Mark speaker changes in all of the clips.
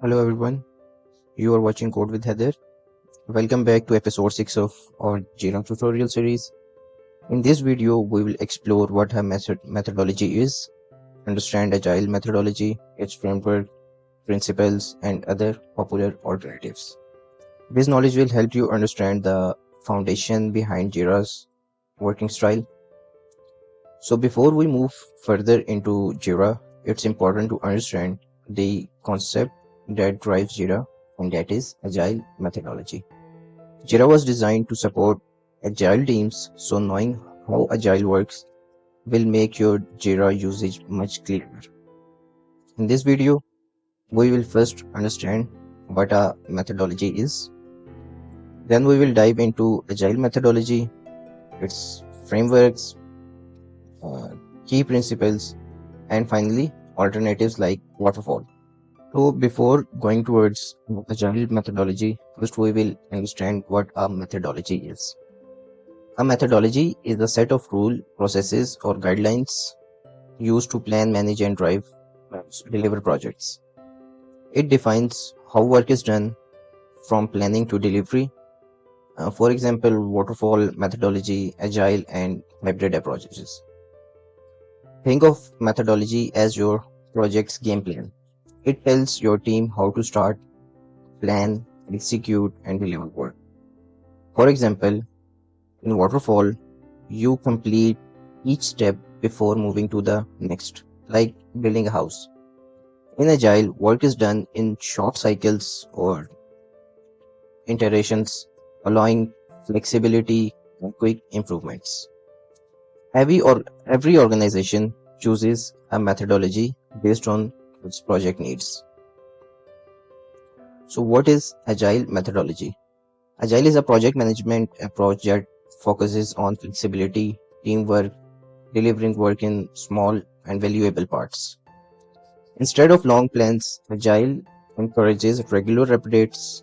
Speaker 1: Hello everyone, you are watching Code with Heather. Welcome back to episode 6 of our Jira tutorial series. In this video, we will explore what a methodology is, understand Agile methodology, its framework, principles, and other popular alternatives. This knowledge will help you understand the foundation behind Jira's working style. So before we move further into Jira, it's important to understand the concept that drives Jira, and that is Agile methodology. Jira was designed to support Agile teams, so knowing how Agile works will make your Jira usage much clearer. In this video, we will first understand what a methodology is. Then we will dive into Agile methodology, its frameworks, key principles, and finally alternatives like Waterfall. So before going towards Agile methodology, first we will understand what a methodology is. A methodology is a set of rules, processes, or guidelines used to plan, manage, and deliver projects. It defines how work is done from planning to delivery. For example, waterfall methodology, agile, and hybrid approaches. Think of methodology as your project's game plan. It tells your team how to start, plan, execute, and deliver work. For example, in waterfall, you complete each step before moving to the next, like building a house. In agile, work is done in short cycles or iterations, allowing flexibility and quick improvements. Every organization chooses a methodology based on its project needs. So what is Agile methodology? Agile is a project management approach that focuses on flexibility, teamwork, delivering work in small and valuable parts. Instead of long plans, Agile encourages regular updates,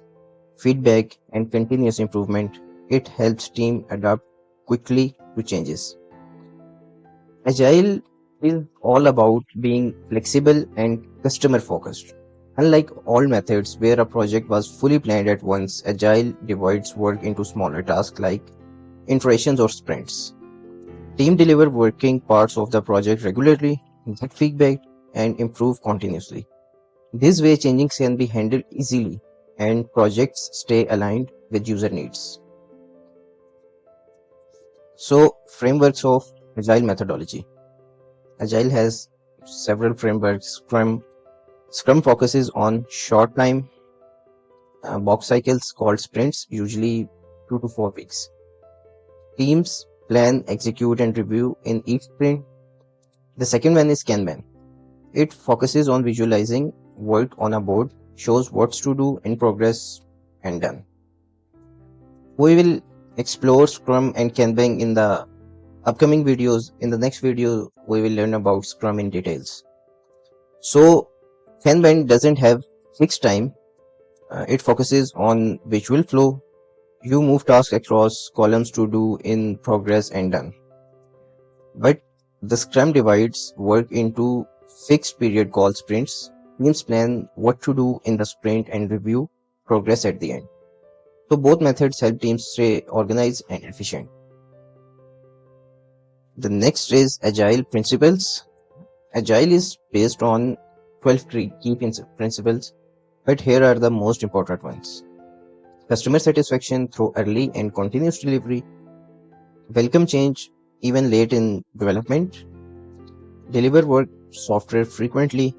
Speaker 1: feedback, and continuous improvement. It helps team adapt quickly to changes. Agile is all about being flexible and customer focused. Unlike all methods where a project was fully planned at once, Agile divides work into smaller tasks like iterations or sprints. Team deliver working parts of the project regularly, get feedback, and improve continuously. This way, changes can be handled easily and projects stay aligned with user needs. So, frameworks of Agile methodology. Agile has several frameworks. Scrum focuses on short time box cycles called sprints, usually 2 to 4 weeks. Teams plan, execute, and review in each sprint. The second one is Kanban. It focuses on visualizing work on a board, shows what's to do, in progress, and done. We will explore Scrum and Kanban in the upcoming videos. In the next video, we will learn about Scrum in details. So, Kanban doesn't have fixed time. It focuses on visual flow. You move tasks across columns to do, in progress, and done. But the Scrum divides work into fixed period called sprints. Teams plan what to do in the sprint and review progress at the end. So both methods help teams stay organized and efficient. The next is Agile principles. Agile is based on 12 key principles, but here are the most important ones. Customer satisfaction through early and continuous delivery. Welcome change even late in development. Deliver work software frequently.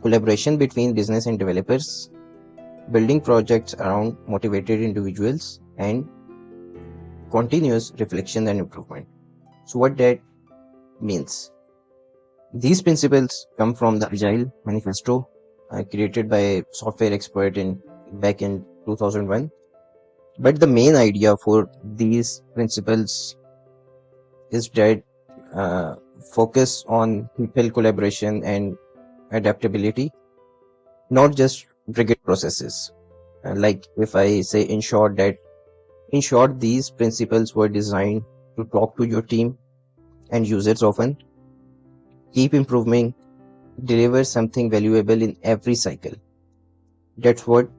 Speaker 1: Collaboration between business and developers. Building projects around motivated individuals, and continuous reflection and improvement. So what that means? These principles come from the Agile Manifesto created by a software expert back in 2001. But the main idea for these principles is that focus on people collaboration and adaptability, not just rigid processes. Like if I say in short, these principles were designed to talk to your team and users often, keep improving, deliver something valuable in every cycle. That's what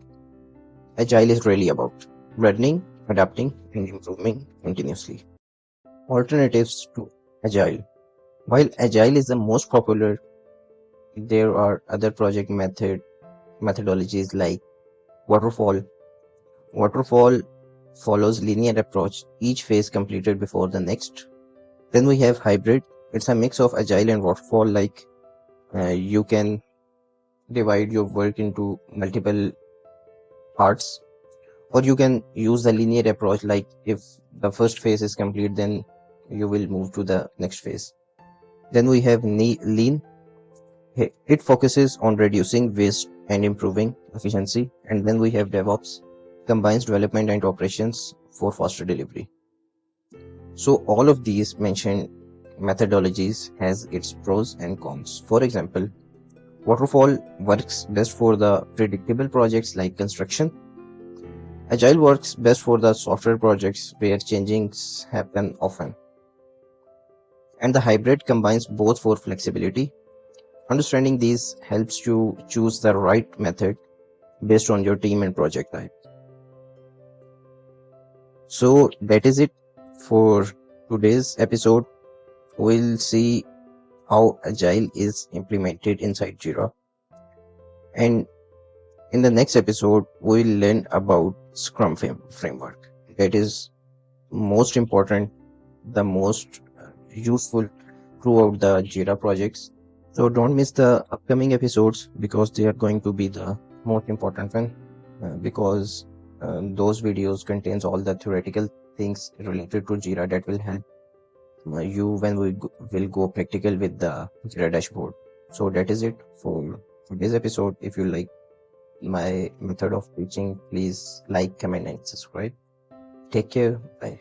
Speaker 1: Agile is really about: learning, adapting, and improving continuously. Alternatives to Agile. While Agile is the most popular, there are other project methodologies like Waterfall. Waterfall follows linear approach, each phase completed before the next. Then we have Hybrid. It's a mix of Agile and Waterfall. Like you can divide your work into multiple parts, or you can use the linear approach. Like if the first phase is complete, then you will move to the next phase. Then we have Lean. It focuses on reducing waste and improving efficiency. And then we have DevOps, combines development and operations for faster delivery. So all of these mentioned methodologies has its pros and cons. For example, Waterfall works best for the predictable projects like construction. Agile works best for the software projects where changes happen often. And the hybrid combines both for flexibility. Understanding these helps you choose the right method based on your team and project type. So that is it for today's episode. We'll see how Agile is implemented inside Jira. And in the next episode, we'll learn about Scrum framework. That is most important, the most useful throughout the Jira projects. So don't miss the upcoming episodes because they are going to be the most important one, because those videos contains all the theoretical things related to Jira that will help you when will go practical with the Jira dashboard. So that is it for today's episode. If you like my method of teaching, please like, comment, and subscribe. Take care. Bye.